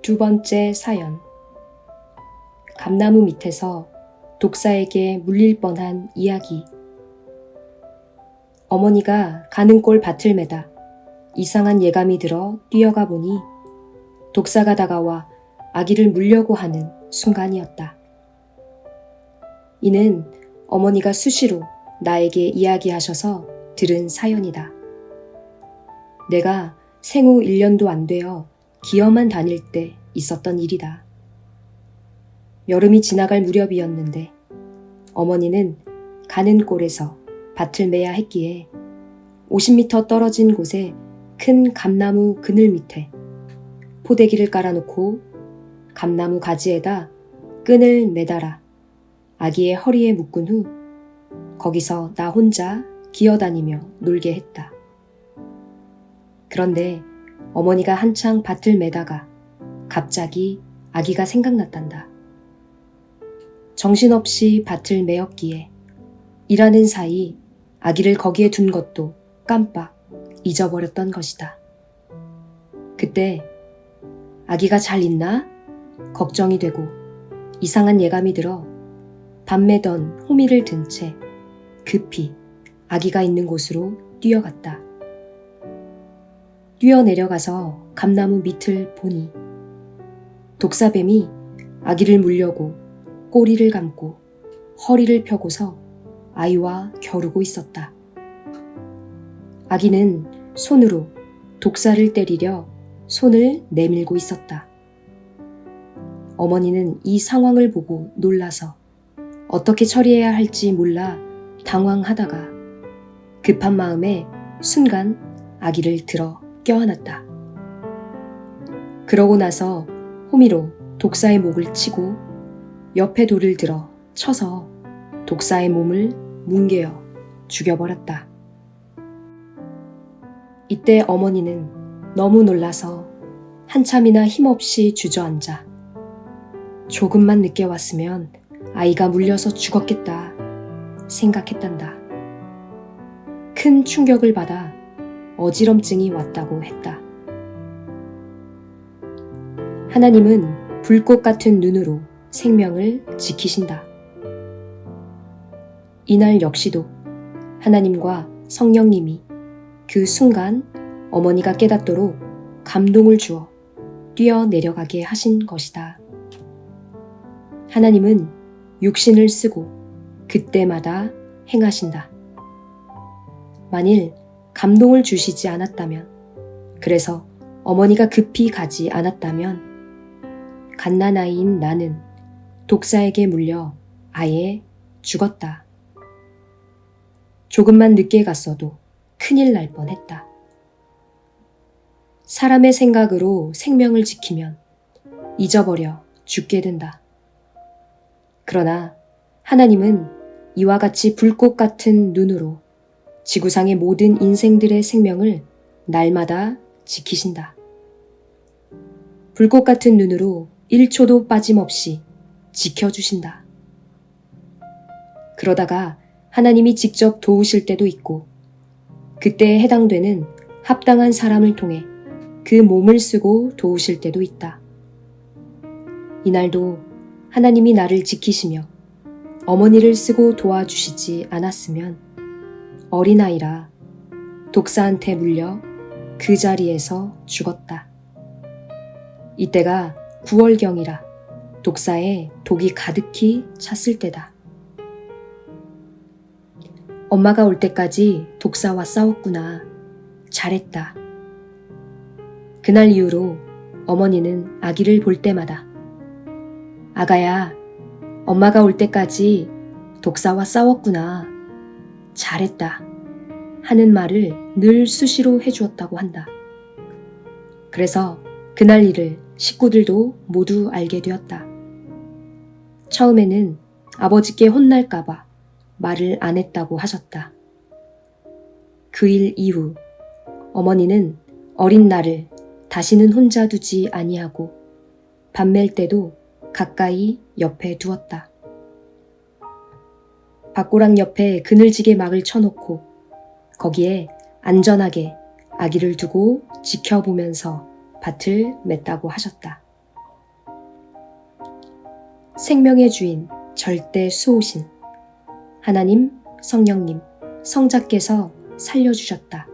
12번째 사연. 감나무 밑에서 독사에게 물릴 뻔한 이야기. 어머니가 가는 꼴 밭을 매다 이상한 예감이 들어 뛰어가 보니 독사가 다가와 아기를 물려고 하는 순간이었다. 이는 어머니가 수시로 나에게 이야기하셔서 들은 사연이다. 내가 생후 1년도 안 되어 기어만 다닐 때 있었던 일이다. 여름이 지나갈 무렵이었는데 어머니는 가는 꼴에서 밭을 매야 했기에 50m 떨어진 곳에 큰 감나무 그늘 밑에 포대기를 깔아놓고 감나무 가지에다 끈을 매달아 아기의 허리에 묶은 후 거기서 나 혼자 기어다니며 놀게 했다. 그런데 어머니가 한창 밭을 매다가 갑자기 아기가 생각났단다. 정신없이 밭을 메었기에 일하는 사이 아기를 거기에 둔 것도 깜빡 잊어버렸던 것이다. 그때 아기가 잘 있나? 걱정이 되고 이상한 예감이 들어 밥 매던 호미를 든 채 급히 아기가 있는 곳으로 뛰어갔다. 뛰어내려가서 감나무 밑을 보니 독사뱀이 아기를 물려고 꼬리를 감고 허리를 펴고서 아이와 겨루고 있었다. 아기는 손으로 독사를 때리려 손을 내밀고 있었다. 어머니는 이 상황을 보고 놀라서 어떻게 처리해야 할지 몰라 당황하다가 급한 마음에 순간 아기를 들어 껴안았다. 그러고 나서 호미로 독사의 목을 치고 옆에 돌을 들어 쳐서 독사의 몸을 뭉개어 죽여버렸다. 이때 어머니는 너무 놀라서 한참이나 힘없이 주저앉아 조금만 늦게 왔으면 아이가 물려서 죽었겠다 생각했단다. 큰 충격을 받아 어지럼증이 왔다고 했다. 하나님은 불꽃 같은 눈으로 생명을 지키신다. 이날 역시도 하나님과 성령님이 그 순간 어머니가 깨닫도록 감동을 주어 뛰어내려가게 하신 것이다. 하나님은 육신을 쓰고 그때마다 행하신다. 만일 감동을 주시지 않았다면, 그래서 어머니가 급히 가지 않았다면 갓난아이인 나는 독사에게 물려 아예 죽었다. 조금만 늦게 갔어도 큰일 날 뻔했다. 사람의 생각으로 생명을 지키면 잊어버려 죽게 된다. 그러나 하나님은 이와 같이 불꽃 같은 눈으로 지구상의 모든 인생들의 생명을 날마다 지키신다. 불꽃 같은 눈으로 1초도 빠짐없이 지켜주신다. 그러다가 하나님이 직접 도우실 때도 있고 그때에 해당되는 합당한 사람을 통해 그 몸을 쓰고 도우실 때도 있다. 이날도 하나님이 나를 지키시며 어머니를 쓰고 도와주시지 않았으면 어린아이라 독사한테 물려 그 자리에서 죽었다. 이때가 9월경이라 독사에 독이 가득히 찼을 때다. 엄마가 올 때까지 독사와 싸웠구나. 잘했다. 그날 이후로 어머니는 아기를 볼 때마다 아가야, 엄마가 올 때까지 독사와 싸웠구나. 잘했다. 하는 말을 늘 수시로 해주었다고 한다. 그래서 그날 일을 식구들도 모두 알게 되었다. 처음에는 아버지께 혼날까봐 말을 안 했다고 하셨다. 그 일 이후 어머니는 어린 나를 다시는 혼자 두지 아니하고 밥 맬 때도 가까이 옆에 두었다. 밭고랑 옆에 그늘지게 막을 쳐놓고 거기에 안전하게 아기를 두고 지켜보면서 밭을 맸다고 하셨다. 생명의 주인, 절대 수호신, 하나님, 성령님, 성자께서 살려주셨다.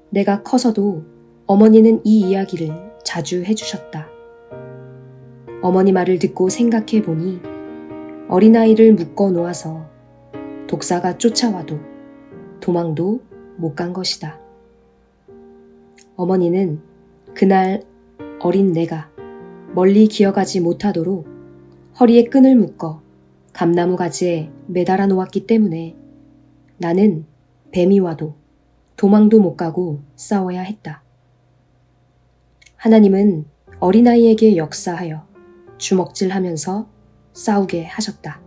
내가 커서도 어머니는 이 이야기를 자주 해주셨다. 어머니 말을 듣고 생각해 보니 어린아이를 묶어 놓아서 독사가 쫓아와도 도망도 못 간 것이다. 어머니는 그날 어린 내가 멀리 기어가지 못하도록 허리에 끈을 묶어 감나무 가지에 매달아 놓았기 때문에 나는 뱀이 와도 도망도 못 가고 싸워야 했다. 하나님은 어린아이에게 역사하여 주먹질하면서 싸우게 하셨다.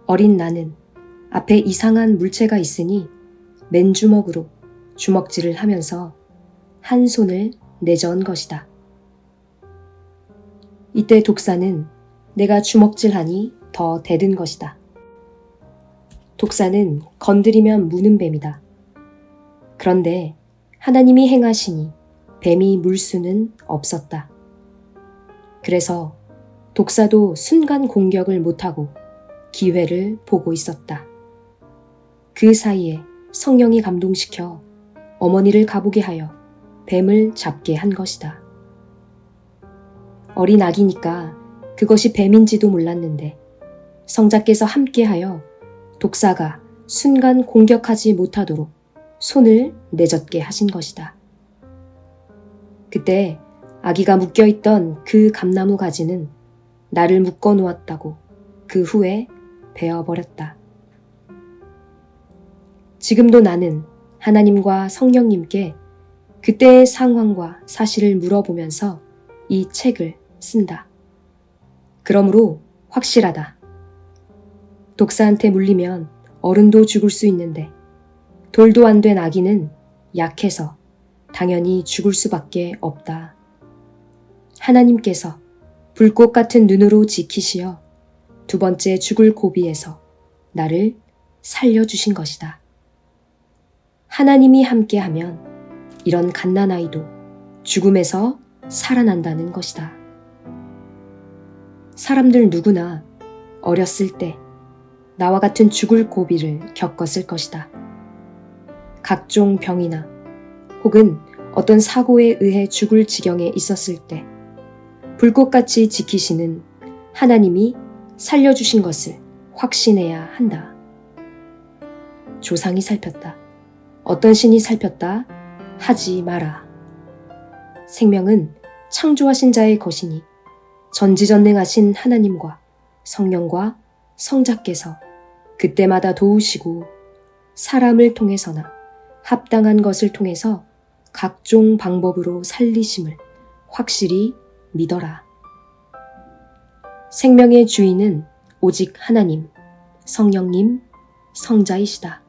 어린 나는 앞에 이상한 물체가 있으니 맨주먹으로 주먹질을 하면서 한 손을 내저은 것이다. 이때 독사는 내가 주먹질하니 더 대든 것이다. 독사는 건드리면 무는 뱀이다. 그런데 하나님이 행하시니 뱀이 물 수는 없었다. 그래서 독사도 순간 공격을 못하고 기회를 보고 있었다. 그 사이에 성령이 감동시켜 어머니를 가보게 하여 뱀을 잡게 한 것이다. 어린 아기니까 그것이 뱀인지도 몰랐는데 성자께서 함께하여 독사가 순간 공격하지 못하도록 손을 내젓게 하신 것이다. 그때 아기가 묶여있던 그 감나무 가지는 나를 묶어 놓았다고 그 후에 베어버렸다. 지금도 나는 하나님과 성령님께 그때의 상황과 사실을 물어보면서 이 책을 쓴다. 그러므로 확실하다. 독사한테 물리면 어른도 죽을 수 있는데 돌도 안 된 아기는 약해서 당연히 죽을 수밖에 없다. 하나님께서 불꽃 같은 눈으로 지키시어 두 번째 죽을 고비에서 나를 살려주신 것이다. 하나님이 함께하면 이런 갓난아이도 죽음에서 살아난다는 것이다. 사람들 누구나 어렸을 때 나와 같은 죽을 고비를 겪었을 것이다. 각종 병이나 혹은 어떤 사고에 의해 죽을 지경에 있었을 때 불꽃같이 지키시는 하나님이 살려주신 것을 확신해야 한다. 조상이 살폈다. 어떤 신이 살폈다. 하지 마라. 생명은 창조하신 자의 것이니 전지전능하신 하나님과 성령과 성자께서 그때마다 도우시고 사람을 통해서나 합당한 것을 통해서 각종 방법으로 살리심을 확실히 믿어라. 생명의 주인은 오직 하나님, 성령님, 성자이시다.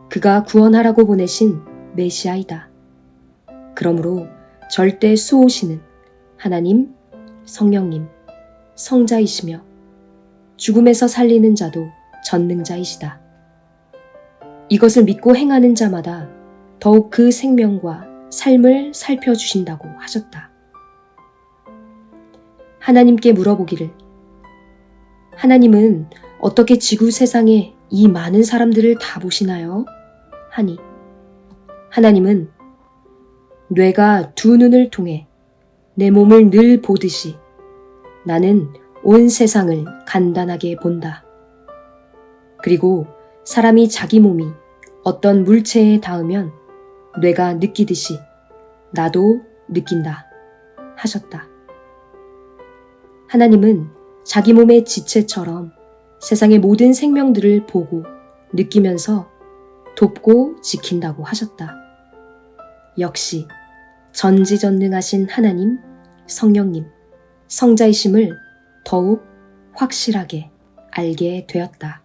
그가 구원하라고 보내신 메시아이다. 그러므로 절대 수호시는 하나님, 성령님, 성자이시며 죽음에서 살리는 자도 전능자이시다. 이것을 믿고 행하는 자마다 더욱 그 생명과 삶을 살펴주신다고 하셨다. 하나님께 물어보기를 하나님은 어떻게 지구 세상에 이 많은 사람들을 다 보시나요? 하니 하나님은 뇌가 두 눈을 통해 내 몸을 늘 보듯이 나는 온 세상을 간단하게 본다. 그리고 사람이 자기 몸이 어떤 물체에 닿으면 뇌가 느끼듯이 나도 느낀다 하셨다. 하나님은 자기 몸의 지체처럼 세상의 모든 생명들을 보고 느끼면서 돕고 지킨다고 하셨다. 역시 전지전능하신 하나님, 성령님, 성자이심을 더욱 확실하게 알게 되었다.